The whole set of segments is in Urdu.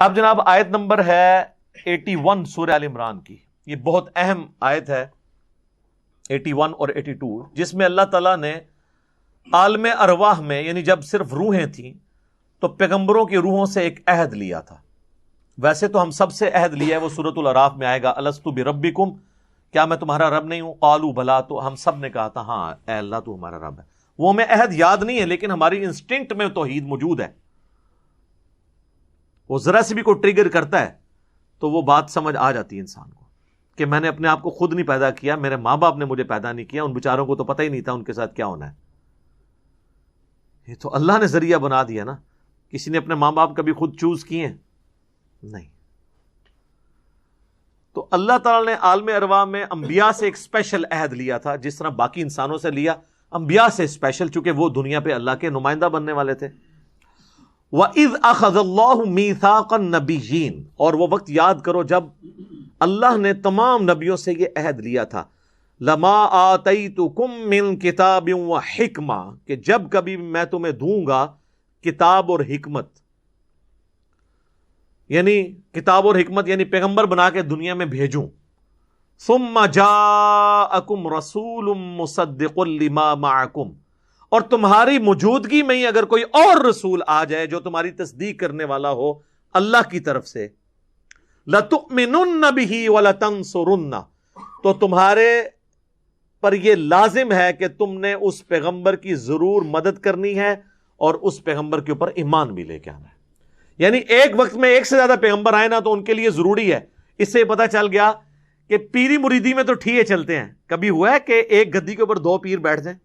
اب جناب آیت نمبر ہے 81 سورہ آل عمران کی. یہ بہت اہم آیت ہے 81 اور 82، جس میں اللہ تعالیٰ نے عالم ارواح میں، یعنی جب صرف روحیں تھیں تو پیغمبروں کی روحوں سے ایک عہد لیا تھا. ویسے تو ہم سب سے عہد لیا ہے، وہ سورۃ الاعراف میں آئے گا، الست بربکم، کیا میں تمہارا رب نہیں ہوں؟ قالوا بلا، تو ہم سب نے کہا تھا ہاں اے اللہ تو ہمارا رب ہے. وہ ہمیں عہد یاد نہیں ہے، لیکن ہماری انسٹنکٹ میں توحید موجود ہے. وہ ذرا سے بھی کوئی ٹریگر کرتا ہے تو وہ بات سمجھ آ جاتی ہے انسان کو کہ میں نے اپنے آپ کو خود نہیں پیدا کیا، میرے ماں باپ نے مجھے پیدا نہیں کیا، ان بیچاروں کو تو پتہ ہی نہیں تھا ان کے ساتھ کیا ہونا ہے. یہ تو اللہ نے ذریعہ بنا دیا نا. کسی نے اپنے ماں باپ کبھی خود چوز کیے ہیں؟ نہیں. تو اللہ تعالیٰ نے عالم ارواح میں انبیاء سے ایک اسپیشل عہد لیا تھا، جس طرح باقی انسانوں سے لیا، انبیاء سے اسپیشل، چونکہ وہ دنیا پہ اللہ کے نمائندہ بننے والے تھے. وَإِذْ أَخَذَ اللَّهُ مِيثَاقَ النَّبِيِّينَ، اور وہ وقت یاد کرو جب اللہ نے تمام نبیوں سے یہ عہد لیا تھا، لَمَا آتَيْتُكُم مِّن كِتَابٍ وَحِكْمَةٍ، کہ جب کبھی میں تمہیں دوں گا کتاب اور حکمت، یعنی کتاب اور حکمت یعنی پیغمبر بنا کے دنیا میں بھیجوں. ثُمَّ جَاءَكُمْ رَسُولٌ مُصَدِّقٌ لِمَا مَعَكُمْ، اور تمہاری موجودگی میں ہی اگر کوئی اور رسول آ جائے جو تمہاری تصدیق کرنے والا ہو اللہ کی طرف سے، لَتُؤْمِنُنَّ بِهِ وَلَتَنْصُرُنَّ، تو تمہارے پر یہ لازم ہے کہ تم نے اس پیغمبر کی ضرور مدد کرنی ہے اور اس پیغمبر کے اوپر ایمان بھی لے کے آنا ہے. یعنی ایک وقت میں ایک سے زیادہ پیغمبر آئے نا تو ان کے لیے ضروری ہے. اس سے پتہ چل گیا کہ پیری مریدی میں تو ٹھیے چلتے ہیں. کبھی ہوا ہے کہ ایک گدی کے اوپر دو پیر بیٹھ جائیں؟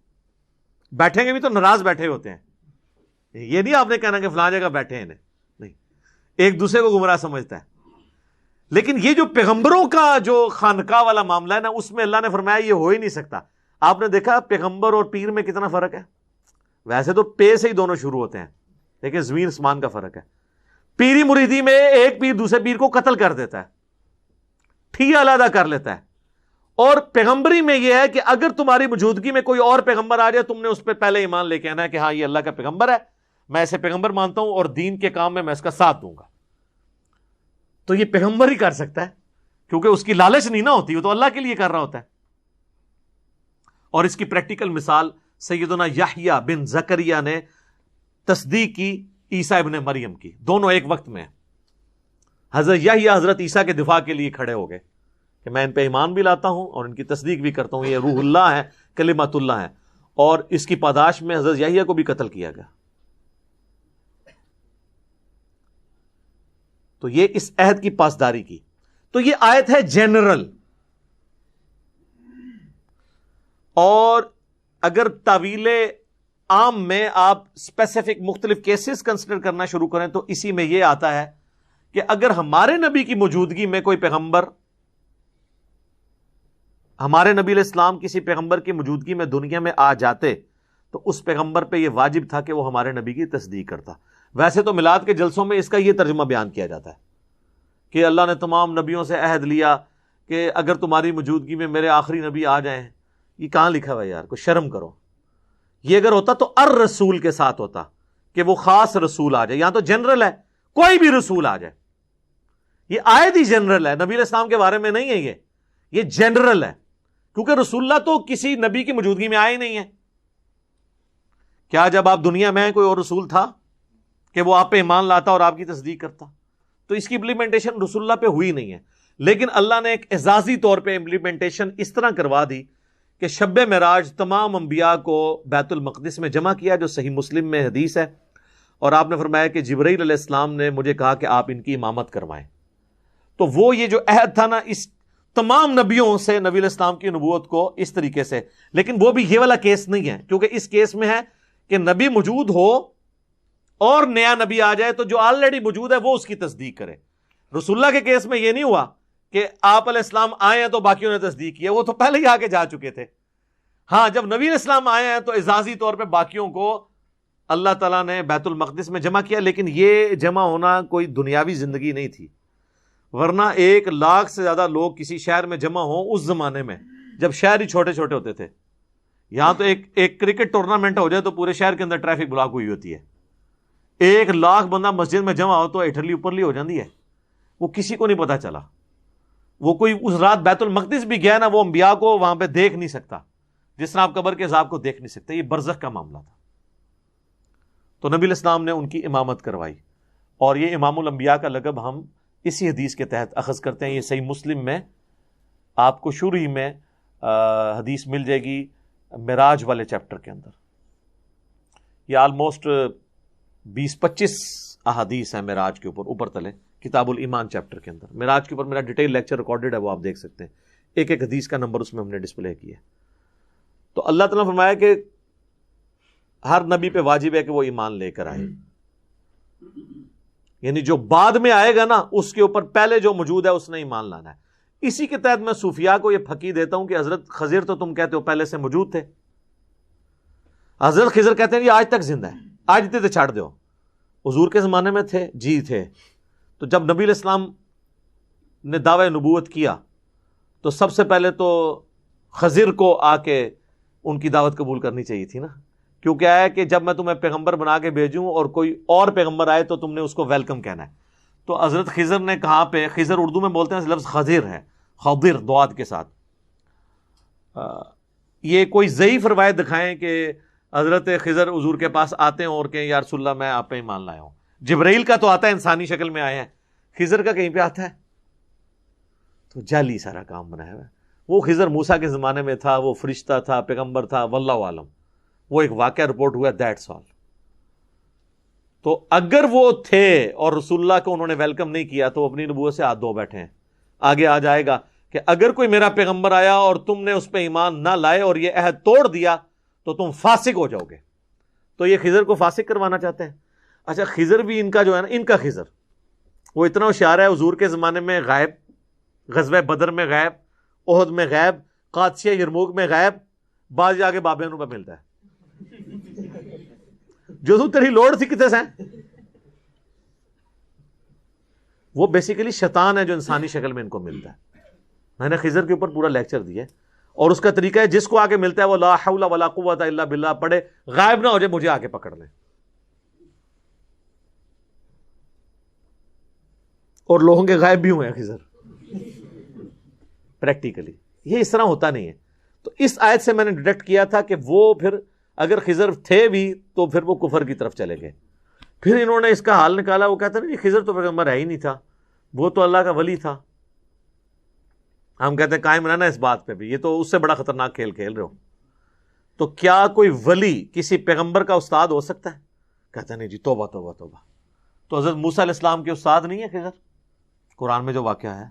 بیٹھیں گے بھی تو ناراض بیٹھے ہوتے ہیں. یہ نہیں آپ نے کہنا کہ فلاں جگہ بیٹھے ہیں، نہیں، ایک دوسرے کو گمراہ سمجھتا ہے. لیکن یہ جو پیغمبروں کا جو خانقاہ والا معاملہ ہے نا، اس میں اللہ نے فرمایا یہ ہو ہی نہیں سکتا. آپ نے دیکھا پیغمبر اور پیر میں کتنا فرق ہے؟ ویسے تو پے سے ہی دونوں شروع ہوتے ہیں، لیکن زمین آسمان کا فرق ہے. پیری مریدی میں ایک پیر دوسرے پیر کو قتل کر دیتا ہے، ٹھیہ علیحدہ کر لیتا ہے. اور پیغمبری میں یہ ہے کہ اگر تمہاری موجودگی میں کوئی اور پیغمبر آ جائے، تم نے اس پہ پہلے ایمان لے کے آنا ہے کہ ہاں یہ اللہ کا پیغمبر ہے، میں اسے پیغمبر مانتا ہوں اور دین کے کام میں اس کا ساتھ دوں گا. تو یہ پیغمبر ہی کر سکتا ہے، کیونکہ اس کی لالچ نہیں نہ ہوتی، وہ تو اللہ کے لیے کر رہا ہوتا ہے. اور اس کی پریکٹیکل مثال سیدنا یحییٰ بن زکریا نے تصدیق کی عیسیٰ ابن مریم کی، دونوں ایک وقت میں. حضرت یحییٰ حضرت عیسیٰ کے دفاع کے لیے کھڑے ہو گئے کہ میں ان پہ ایمان بھی لاتا ہوں اور ان کی تصدیق بھی کرتا ہوں، یہ روح اللہ ہے، کلمت اللہ ہے. اور اس کی پاداش میں حضرت یحییٰ کو بھی قتل کیا گیا. تو یہ اس عہد کی پاسداری کی. تو یہ آیت ہے جنرل، اور اگر تعویل عام میں آپ اسپیسیفک مختلف کیسز کنسیڈر کرنا شروع کریں تو اسی میں یہ آتا ہے کہ اگر ہمارے نبی کی موجودگی میں کوئی پیغمبر، ہمارے نبی علیہ السلام کسی پیغمبر کی موجودگی میں دنیا میں آ جاتے تو اس پیغمبر پہ یہ واجب تھا کہ وہ ہمارے نبی کی تصدیق کرتا. ویسے تو میلاد کے جلسوں میں اس کا یہ ترجمہ بیان کیا جاتا ہے کہ اللہ نے تمام نبیوں سے عہد لیا کہ اگر تمہاری موجودگی میں میرے آخری نبی آ جائیں. یہ کہاں لکھا ہوا ہے یار؟ کوئی شرم کرو. یہ اگر ہوتا تو الرسول کے ساتھ ہوتا کہ وہ خاص رسول آ جائے. یہاں تو جنرل ہے، کوئی بھی رسول آ جائے. یہ آیت ہی جنرل ہے، نبی علیہ السلام کے بارے میں نہیں ہے. یہ جنرل ہے، کیونکہ رسول اللہ تو کسی نبی کی موجودگی میں آئے ہی نہیں ہے. کیا جب آپ دنیا میں کوئی اور رسول تھا کہ وہ آپ پہ ایمان لاتا اور آپ کی تصدیق کرتا؟ تو اس کی امپلیمنٹیشن رسول اللہ پہ ہوئی نہیں ہے. لیکن اللہ نے ایک اعزازی طور پہ امپلیمنٹیشن اس طرح کروا دی کہ شب معراج تمام انبیاء کو بیت المقدس میں جمع کیا، جو صحیح مسلم میں حدیث ہے. اور آپ نے فرمایا کہ جبرائیل علیہ السلام نے مجھے کہا کہ آپ ان کی امامت کروائیں. تو وہ یہ جو عہد تھا نا، اس تمام نبیوں سے نبی علیہ السلام کی نبوت کو اس طریقے سے. لیکن وہ بھی یہ والا کیس نہیں ہے، کیونکہ اس کیس میں ہے کہ نبی موجود ہو اور نیا نبی آ جائے تو جو آلریڈی موجود ہے وہ اس کی تصدیق کرے. رسول اللہ کے کیس میں یہ نہیں ہوا کہ آپ علیہ السلام آئے ہیں تو باقیوں نے تصدیق کی، وہ تو پہلے ہی آگے جا چکے تھے. ہاں، جب نبی علیہ السلام آئے ہیں تو اعزازی طور پہ باقیوں کو اللہ تعالیٰ نے بیت المقدس میں جمع کیا. لیکن یہ جمع ہونا کوئی دنیاوی زندگی نہیں تھی، ورنہ 1,00,000 سے زیادہ لوگ کسی شہر میں جمع ہوں اس زمانے میں جب شہر ہی چھوٹے چھوٹے ہوتے تھے. یہاں تو ایک کرکٹ ٹورنامنٹ ہو جائے تو پورے شہر کے اندر ٹریفک بلاک ہوئی ہوتی ہے 1,00,000 بندہ مسجد میں جمع ہو تو اٹھلی اوپرلی ہو جاتی ہے، وہ کسی کو نہیں پتا چلا. وہ کوئی اس رات بیت المقدس بھی گیا نا، وہ انبیاء کو وہاں پہ دیکھ نہیں سکتا جس طرح آپ قبر کے عذاب کو دیکھ نہیں سکتے. یہ برزخ کا معاملہ تھا. تو نبی علیہ السلام نے ان کی امامت کروائی، اور یہ امام الانبیاء کا لقب ہم اسی حدیث کے تحت اخذ کرتے ہیں. یہ صحیح مسلم میں آپ کو شروع ہی میں حدیث مل جائے گی معراج والے چیپٹر کے اندر. یہ آلموسٹ 20-25 احادیث ہیں معراج کے اوپر تلے کتاب الایمان چیپٹر کے اندر. معراج کے اوپر میرا ڈیٹیل لیکچر ریکارڈڈ ہے، وہ آپ دیکھ سکتے ہیں. ایک ایک حدیث کا نمبر اس میں ہم نے ڈسپلے کیا ہے. تو اللہ تعالیٰ نے فرمایا کہ ہر نبی پہ واجب ہے کہ وہ ایمان لے کر آئے. یعنی جو بعد میں آئے گا نا اس کے اوپر پہلے جو موجود ہے اس نے ایمان لانا ہے. اسی کے تحت میں صوفیاء کو یہ پھکی دیتا ہوں کہ حضرت خضر تو تم کہتے ہو پہلے سے موجود تھے. حضرت خضر کہتے ہیں یہ آج تک زندہ ہے، آج تھے چھاڑ دو. حضور کے زمانے میں تھے؟ جی تھے. تو جب نبی علیہ السلام نے دعوی نبوت کیا تو سب سے پہلے تو خضر کو آ کے ان کی دعوت قبول کرنی چاہیے تھی نا، کیونکہ ہے کہ جب میں تمہیں پیغمبر بنا کے بھیجوں اور کوئی اور پیغمبر آئے تو تم نے اس کو ویلکم کہنا ہے. تو حضرت خضر نے کہاں پہ، خضر اردو میں بولتے ہیں لفظ خضر ہے، خضر دواد کے ساتھ. یہ کوئی ضعیف روایت دکھائیں کہ حضرت خضر حضور کے پاس آتے ہیں اور کہ یا رسول اللہ میں آپ پہ ایمان لایا ہوں. جبرائیل کا تو آتا ہے انسانی شکل میں آئے ہیں، خضر کا کہیں پہ آتا ہے؟ تو جعلی سارا کام بنایا ہوا ہے. وہ خضر موسیٰ کے زمانے میں تھا، وہ فرشتہ تھا، پیغمبر تھا، واللہ عالم. وہ ایک واقعہ رپورٹ ہوا، دیٹس آل. تو اگر وہ تھے اور رسول اللہ کو انہوں نے ویلکم نہیں کیا تو اپنی نبوت سے ہاتھ دھو بیٹھے ہیں. آگے آ جائے گا کہ اگر کوئی میرا پیغمبر آیا اور تم نے اس پہ ایمان نہ لائے اور یہ عہد توڑ دیا تو تم فاسق ہو جاؤ گے. تو یہ خضر کو فاسق کروانا چاہتے ہیں. اچھا خضر بھی ان کا جو ہے نا، ان کا خضر وہ اتنا ہوشیار ہے، حضور کے زمانے میں غائب، غزوہ بدر میں غائب، احد میں غائب، قادسیہ یرموک میں غائب، بعض جا کے بابے انہوں پہ ملتا ہے. جو تو تیری لوڑ تھی کتے سے؟ وہ بیسیکلی شیطان ہے جو انسانی شکل میں ان کو ملتا ہے. میں نے خضر کے اوپر پورا لیکچر دیا ہے، اور اس کا طریقہ ہے جس کو آگے ملتا ہے وہ لا حول ولا قوت الا باللہ پڑھے، غائب نہ ہو جائے، مجھے آگے پکڑ لیں. اور لوگوں کے غائب بھی ہوئے ہیں خضر پریکٹیکلی. یہ اس طرح ہوتا نہیں ہے. تو اس آیت سے میں نے ڈیڈکٹ کیا تھا کہ وہ پھر اگر خضر تھے بھی تو پھر وہ کفر کی طرف چلے گئے. پھر انہوں نے اس کا حال نکالا، وہ کہتے ہیں نہیں خضر تو پیغمبر ہے ہی نہیں تھا، وہ تو اللہ کا ولی تھا. ہم کہتے ہیں قائم رہنا اس بات پہ بھی، یہ تو اس سے بڑا خطرناک کھیل کھیل رہے ہو. تو کیا کوئی ولی کسی پیغمبر کا استاد ہو سکتا ہے؟ کہتے ہیں نہیں جی، توبہ توبہ توبہ. تو حضرت موسیٰ علیہ السلام کے استاد نہیں ہے خضر؟ قرآن میں جو واقعہ ہے،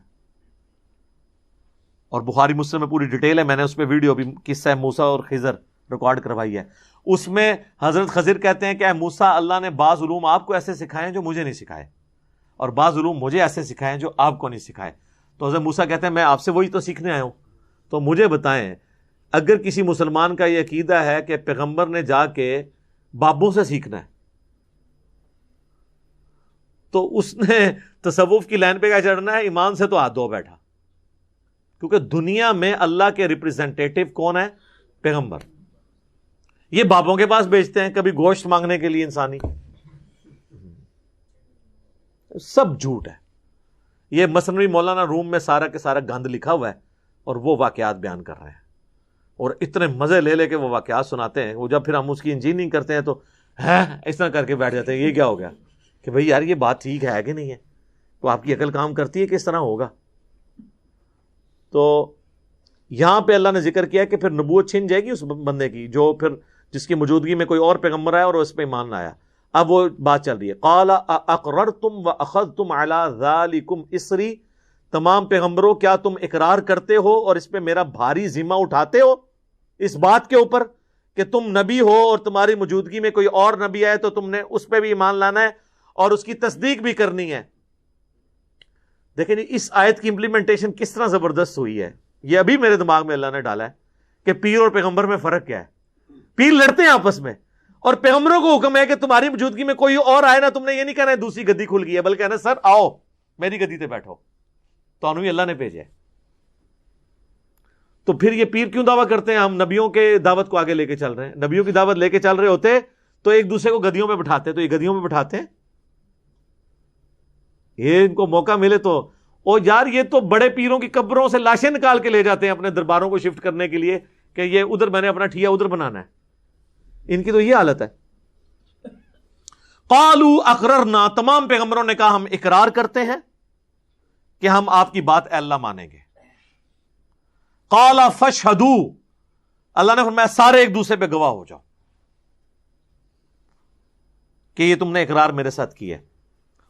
اور بخاری مسلم میں پوری ڈیٹیل ہے، میں نے اس پہ ویڈیو بھی قصہ موسیٰ اور خضر ریکارڈ کروائی ہے. اس میں حضرت خضر کہتے ہیں کہ اے موسیٰ، اللہ نے بعض علوم آپ کو ایسے سکھائے ہیں جو مجھے نہیں سکھائے، اور بعض علوم مجھے ایسے سکھائے ہیں جو آپ کو نہیں سکھائے. تو حضرت موسیٰ کہتے ہیں میں آپ سے وہی تو سیکھنے آیا ہوں. تو مجھے بتائیں، اگر کسی مسلمان کا یہ عقیدہ ہے کہ پیغمبر نے جا کے بابوں سے سیکھنا ہے تو اس نے تصوف کی لائن پہ کیا چڑھنا ہے؟ ایمان سے تو ہاتھ دھو بیٹھا. کیونکہ دنیا میں اللہ کے ریپریزنٹیٹو کون ہے؟ پیغمبر. یہ بابوں کے پاس بیچتے ہیں کبھی گوشت مانگنے کے لیے انسانی. سب جھوٹ ہے. یہ مثنوی مولانا روم میں سارا کے سارا گند لکھا ہوا ہے اور وہ واقعات بیان کر رہے ہیں اور اتنے مزے لے لے کے وہ واقعات سناتے ہیں. وہ جب پھر ہم اس کی انجینئرنگ کرتے ہیں تو اس طرح کر کے بیٹھ جاتے ہیں. یہ کیا ہو گیا کہ بھئی یار یہ بات ٹھیک ہے کہ نہیں ہے؟ تو آپ کی عقل کام کرتی ہے کہ اس طرح ہوگا؟ تو یہاں پہ اللہ نے ذکر کیا کہ پھر نبوت چھن جائے گی اس بندے کی جو پھر جس کی موجودگی میں کوئی اور پیغمبر آیا اور اس پہ ایمان نہ آیا. اب وہ بات چل رہی ہے. قال اقررتم واخذتم علی ذالکم اسری، تمام پیغمبروں کیا تم اقرار کرتے ہو اور اس پہ میرا بھاری ذمہ اٹھاتے ہو اس بات کے اوپر کہ تم نبی ہو اور تمہاری موجودگی میں کوئی اور نبی آئے تو تم نے اس پہ بھی ایمان لانا ہے اور اس کی تصدیق بھی کرنی ہے. دیکھیں اس آیت کی امپلیمنٹیشن کس طرح زبردست ہوئی ہے. یہ ابھی میرے دماغ میں اللہ نے ڈالا ہے کہ پیر اور پیغمبر میں فرق کیا ہے. پیر لڑتے ہیں آپس میں اور پیغمبروں کو حکم ہے کہ تمہاری موجودگی میں کوئی اور آئے نا، تم نے یہ نہیں کہنا ہے دوسری گدی کھل گئی ہے، بلکہ کہنا سر آؤ میری گدی تے بیٹھو، تو انہوں اللہ نے بھیجا ہے. تو پھر یہ پیر کیوں دعویٰ کرتے ہیں ہم نبیوں کے دعوت کو آگے لے کے چل رہے ہیں؟ نبیوں کی دعوت لے کے چل رہے ہوتے تو ایک دوسرے کو گدیوں میں بٹھاتے، تو یہ گدیوں میں بٹھاتے ہیں، یہ ان کو موقع ملے تو او یار یہ تو بڑے پیروں کی قبروں سے لاشیں نکال کے لے جاتے ہیں اپنے درباروں کو شفٹ کرنے کے لیے کہ یہ ادھر میں نے اپنا ٹھیا ادھر بنانا ہے، ان کی تو یہ حالت ہے۔ قالوا اقررنا، تمام پیغمبروں نے کہا ہم اقرار کرتے ہیں کہ ہم آپ کی بات اے اللہ مانیں گے۔ قال فاشهدوا، اللہ نے فرمایا سارے ایک دوسرے پہ گواہ ہو جاؤ کہ یہ تم نے اقرار میرے ساتھ کیا ہے۔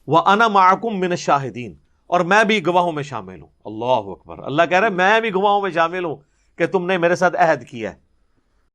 وَأَنَا مَعَكُمْ مِنَ الشَّاهِدِينَ، اور میں بھی گواہوں میں شامل ہوں۔ اللہ اکبر، اللہ کہہ رہے ہیں میں بھی گواہوں میں شامل ہوں کہ تم نے میرے ساتھ عہد کیا ہے۔